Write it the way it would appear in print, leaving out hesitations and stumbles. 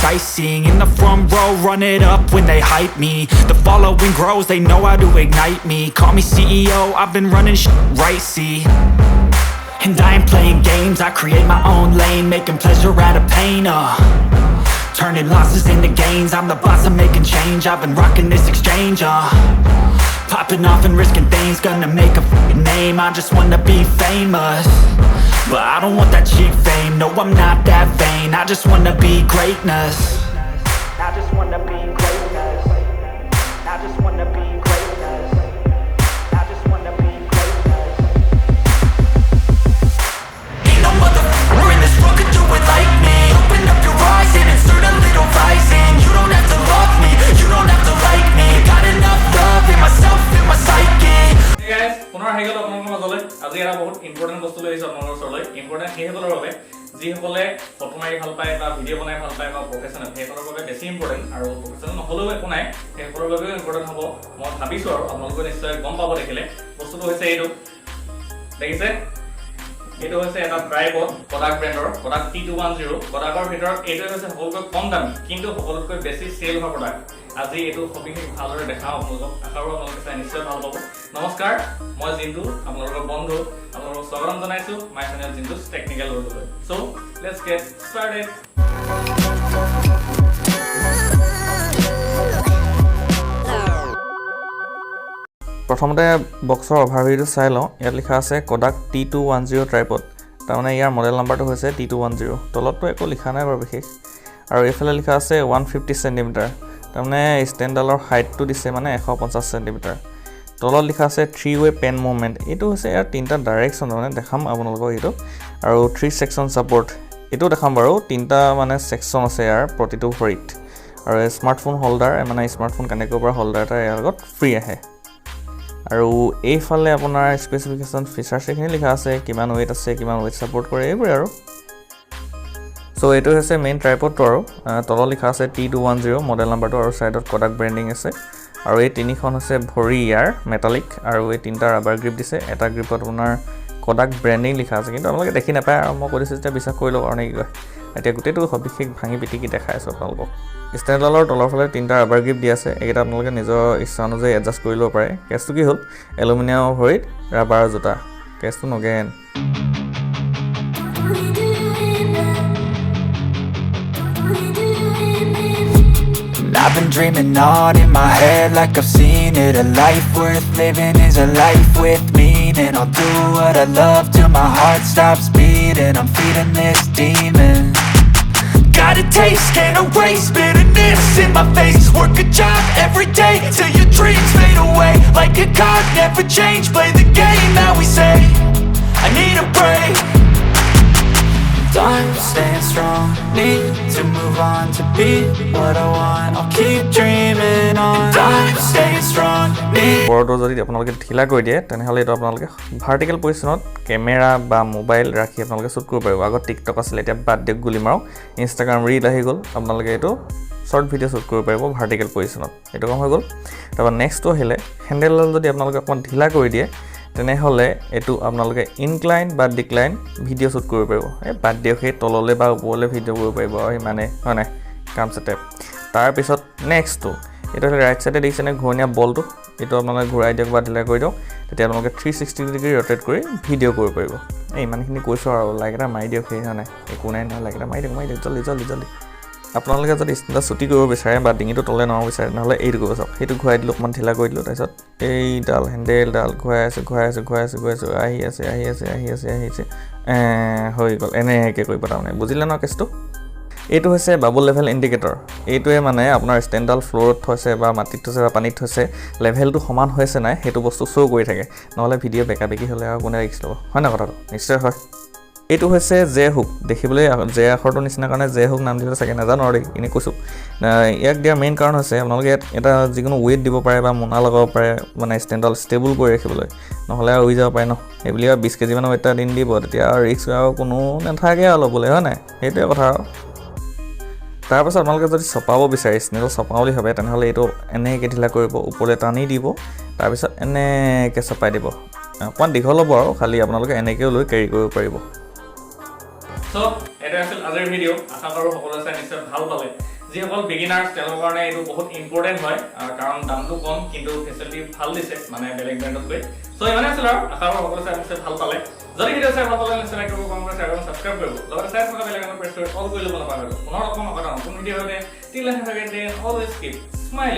Sightseeing in the front row, run it up when they hype me. The following grows, they know how to ignite me. Call me CEO, I've been running shit right, see. And I ain't playing games, I create my own lane, making pleasure out of pain, turning losses into gains, I'm the boss, I'm making change. I've been rocking this exchange, popping off and risking things, gonna make a f***ing name. I just wanna be famous, but I don't want that cheap fame. No, I'm not that vain, I just wanna be greatness. I just wanna be greatness. I just wanna be greatness. I just wanna be greatness. Ain't no motherfucker in this world could do it like me. Open up your eyes and insert a little vice in. You don't have to love me, you don't have to like me. Got enough love in myself, in my psyche. Hey guys, পুনৰ হেগল আপোনালোকৰ মাজলৈ আজি এটা বহুত important বস্তু লৈ আহিছো আপোনালোকৰ ওচৰলৈ। ইম্পৰ্টেন্ট হেগলৰ বাবে যিসকলে ফটো মাৰি ভাল পায় বা ভিডিঅ' বনাই ভাল পায় বা প্ৰফেশ্যনেল হেগলৰ বাবে বেছি ইম্পৰ্টেন্ট আৰু প্ৰফেশ্যনেল নহলেও একো নাই হেগলৰ বাবেও ইম্পৰ্টেন্ট হ'ব মই ভাবিছো আৰু আপোনালোকে নিশ্চয় গম পাব দেখিলে বস্তুটো হৈছে এইটো দেখিছে এইটো হৈছে এটা ট্ৰাইপড Kodak ব্ৰেণ্ডৰ Kodak T210 Kodakৰ ভিতৰত এইটো হৈছে সকলোতকৈ কম দামী কিন্তু সকলোতকৈ বেছি সেল হোৱা প্ৰডাক্ট আজি এইটো সবিশেষ ভালদৰে দেখাও আপোনালোকক আশা কৰো আপোনালোকে চাই নিশ্চয় ভাল পাব নমস্কাৰ মই জিন্তু আপোনালোকৰ বন্ধু আপোনালোকক স্বাগতম জনাইছো মাই চেনেল Jintus টেকনিক্যাল ৱৰ্ল্ডলৈ সো লেটস গেট ষ্টাৰ্টেড প্ৰথমতে বক্সৰ অভাৰভিউটো চাই লওঁ ইয়াত লিখা আছে Kodak T210 ট্ৰাইপড তাৰমানে ইয়াৰ মডেল নাম্বাৰটো হৈছে T210 তলতটো একো লিখা নাই বাৰু বিশেষ আৰু এইফালে লিখা আছে 150 সেন্টিমিটাৰ তাৰমানে ষ্টেণ্ডালৰ হাইটটো দিছে মানে 150 সেন্টিমিটাৰ তলত লিখা আছে 3-way পেন মুভমেন্ট এইটো হৈছে ইয়াৰ তিনটা ডাইৰেকচন মানে দেখাম আপোনালোকক এইটো আৰু 3 সেকশন সাপোৰ্ট এইটো দেখাম বাৰু তিনটা মানে সেকশন আছে ইয়াৰ প্ৰতিটো ভৰিত আৰু স্মাৰ্টফোন হোল্ডাৰ মানে স্মাৰ্টফোন কানেক্ট কৰা হোল্ডাৰ এটা ইয়াৰ লগত ফ্ৰী আহে আৰু এইফালে আপোনাৰ স্পেসিফিকেশন ফিচাৰছ এখিনি লিখা আছে কিমান ওয়েট আছে কিমান ওয়েট সাপোৰ্ট কৰে এইবোৰ আৰু সো এইটো হৈছে মেইন ট্ৰাইপডটো আৰু তলত লিখা আছে T210 মডেল নাম্বাৰটো আৰু সাইডত Kodak ব্ৰেন্ডিং আছে আৰু এই তিনিখন আছে ভৰি ইয়াৰ মেটালিক আৰু এই তিনটা ৰাবাৰ গ্ৰিপ দিছে এটা গ্ৰিপত আপোনাৰ Kodak ব্ৰেন্ডিং লিখা আছে কিন্তু আপোনালোকে দেখি নাপায় আৰু মই কৈছো যে বিশ্বাস কৰি লওক আৰু কি কয় এতিয়া গুটেটো সবিশেষ ভাঙি পিটিকি দেখাই আছো আপোনালোকক ষ্টেণ্ডালৰ তলৰ ফালে তিনটা ৰাবাৰ গ্ৰিপ দি আছে এইটা আপোনালোকে নিজৰ ইচ্ছা অনুযায়ী এডজাস্ট কৰি ল'ব পাৰে কেছটো কি হ'ল এলুমিনিয়ামৰ ভৰিত ৰাবাৰ জোতা কেছটো Nagen I've been dreaming on in my head like I've seen it. A life worth living is a life with meaning. I'll do what I love till my heart stops beating. I'm feeding this demon. Got a taste, can't erase bitterness in my face. Work a job every day till your dreams fade away. Like a card, never change. Play the game that we say. I need a break. I'm staying strong, need to move on to be what I want. I'll keep dreaming on. I'm staying strong, need বৰ্ডটো যদি আপোনালোকে ঢিলা কৰি দিয়ে তেনেহলে এটা আপোনালোকে vertical পজিশনত camera বা mobile ৰাখি আপোনালোকে শুট কৰিব পাৰিব আগত টিকটক আছিল এতিয়া বাদ দিয়ক গুলি মাৰক ইনষ্টাগ্ৰাম ৰীল আহি গ'ল আপোনালোকে এইটো শৰ্ট ভিডিঅ' শুট কৰিব পাৰিব ভাৰ্টিকেল পজিশনত এইটো কাম হৈ গ'ল তাৰপৰা নেক্সটটো আহিলে হেন্ডেলডাল যদি আপোনালোকে অকমান ঢিলা কৰি দিয়ে তেনেহলে এটো আপোনালোকে ইনক্লাইন বা ডিক্লাইন ভিডিঅ' শুট কৰিব পাৰিব এই বাদ দিয়ক সেই তললে বা ওপৰলে ভিডিঅ' কৰিব পাৰিব মানে হয় নাই কাম সেটআপ তাৰ পিছত নেক্সটটো এটা ৰাইট সাইডে দেখিছেনে ঘূৰণীয়া বলটো এটো আপোনালোকে ঘূৰাই দিয়ক বা ঢিলা কৰি দিয়ক তেতিয়া আপোনালোকে 360 ডিগ্ৰী ৰটেট কৰি ভিডিঅ' কৰিব পাৰিব এই ইমানখিনি কৈছো আৰু লাইক এটা মাৰি দিয়ক সেই নাই একো নাই না লাইক এটা মাৰি দিয়ক জলদি আপোনালোকে যদি ষ্টেণ্ডাৰ ছুটি কৰিব বিচাৰে বা ডিঙিটো তলে নমাব বিচাৰে নহলে এইটো কৰিব চাওক সেইটো ঘূৰাই দিলো অকমান ঢিলা কৰি দিলো তাৰপিছত এইডাল হেন্ডেলডাল ঘূৰাই আছে আহি আছে হৈ গ'ল এনেকৈ কৰিব তাৰমানে বুজিলে ন কেছটো এইটো হৈছে বাবল লেভেল ইন্ডিকেটৰ এইটোৱে মানে আপোনাৰ ষ্টেণ্ডাল ফ্লোৰত থৈছে বা মাটিত থৈছে বা পানীত থৈছে লেভেলটো সমান হৈছে নাই সেইটো বস্তু শো কৰি থাকে নহলে ভিডিঅ' বেকা-বেকি হলে আৰু কোনে ৰিস্ক ল'ব হয় না কথাটো নিশ্চয় হয় এইটো হৈছে জে হুক দেখিবলৈ জে আখৰটো নিচিনা কাৰণে জে হুক নাম দিলে চাগে নাজানো আৰু এনে কৈছো ইয়াক দিয়া মেইন কাৰণ হৈছে আপোনালোকে এটা যিকোনো ওয়েট দিব পাৰে বা মোনা লগাব পাৰে মানে ষ্টেণ্ডাল ষ্টেবল কৰি ৰাখিবলৈ নহলে হৈ যাব পাৰে ন এইবুলি 20 কেজি মান ওয়েটটা দিন দিব তেতিয়া ৰিস্ক আৰু কোনো নাথাকে আৰু ল'বলৈ হয় নাই সেইটোৱে কথা আৰু তাৰ পাছত আপোনালোকে যদি চপাব বিচাৰে ষ্টেণ্ডাল চপাব বুলি ভাবে তেনেহলে এইটো এনেকৈ ঢিলা কৰিব ওপৰলে টানি দিব তাৰ পিছত এনেকৈ চপাই দিব অকমান দীঘল হ'ব আৰু খালি আপোনালোকে এনেকৈও লৈ কেৰি কৰিব পাৰিব So, এটা আছিল আজিৰ ভিডিও আশা কৰো সকলোৱে চাই নিশ্চয় ভাল পালে যিসকল বিগিনাৰ্ছ তেওঁলোকৰ কাৰণে এইটো বহুত ইম্পৰ্টেণ্ট হয় কাৰণ দামটো কম কিন্তু ফেচিলিটি ভাল দিছে মানে বেলেগ ব্ৰেণ্ডতকৈ সো ইমানে আছিল আৰু আশা কৰোঁ সকলোৱে চাই ভাল পালে যদি ভিডিঅ' চাই ভাল পালে নিশ্চয় লাইক কৰিব কমেণ্ট কৰি শ্বেয়াৰ কৰিব ছাবস্ক্ৰাইব কৰিব লগতে চাই থকা বেলেগ প্ৰেছ কৰি অল কৰি ল'ব নাপাহৰিব পুনৰ অকণ নতুন ভিডিঅ' হ'লে till then have a great day and always keep smiling